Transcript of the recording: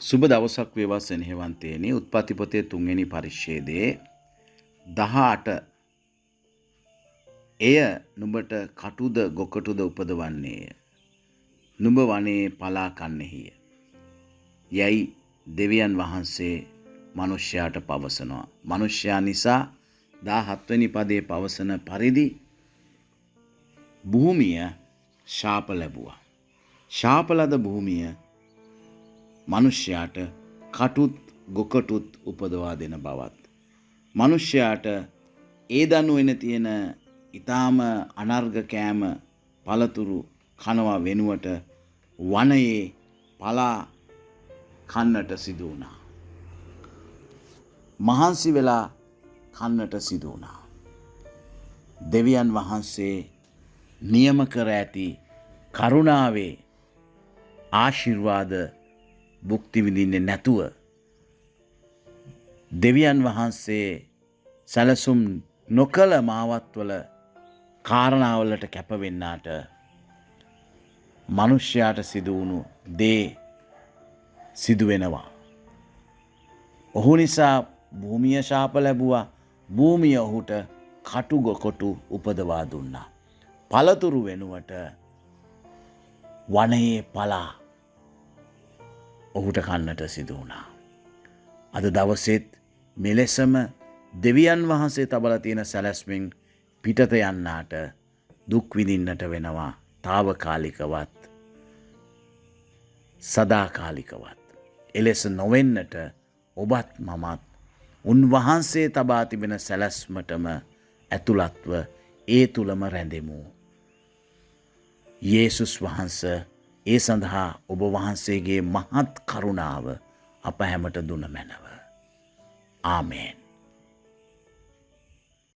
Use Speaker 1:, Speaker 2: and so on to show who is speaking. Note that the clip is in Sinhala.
Speaker 1: සුබ දවසක් වේවා සෙනෙහවන්තයනි. උත්පත්ති පොතේ 3 වෙනි පරිච්ඡේදයේ 18 එය නුඹට කටුද ගොකටුද උපදවන්නේය. නුඹ වනේ පලා කන්නේහිය. යයි දෙවියන් වහන්සේ මිනිසයාට පවසනවා. මිනිසයා නිසා 17 වෙනි පදයේ පවසන පරිදි භූමිය ශාප ලැබුවා. ශාප ලද භූමිය මිනිසයාට කටුත් ගොකටුත් උපදවා දෙන බවත්, මිනිසයාට ඒ දනුවෙන තියෙන ඊටාම අනර්ග කෑම පළතුරු කනවා වෙනුවට වනයේ පලා කන්නට සිදු වුණා. මහන්සි වෙලා කන්නට සිදු වුණා. දෙවියන් වහන්සේ නියම කර ඇති කරුණාවේ ආශිර්වාද භුක්ති විඳින්නේ නැතුව, දෙවියන් වහන්සේ සැලසුම් නොකළ මාවත්වල කාරණාවලට කැපවෙන්නාට මිනිසයාට සිදු වුණු දේ සිදු වෙනවා. ඔහු නිසා භූමිය ශාප ලැබුවා. භූමිය ඔහුට කටු ගොකොටු උපදවා දුන්නා. පළතුරු වෙනුවට වනයේ පලා ඔහුට කන්නට සිදු වුණා. අද දවසෙත් මෙලෙසම දෙවියන් වහන්සේ තබලා තියෙන සැලැස්මෙන් පිටත යන්නාට දුක් විඳින්නට වෙනවා. తాවකාලිකවත් සදාකාලිකවත්. එලෙස නොවෙන්නට ඔබත් මමත් උන්වහන්සේ තබා තිබෙන සැලැස්මටම ඇතුළත්ව ඒ තුලම රැඳෙමු. යේසුස් වහන්සේ ඒ සඳහා ඔබ වහන්සේගේ මහත් කරුණාව අප හැමට දුන මැනව. ආමේන්.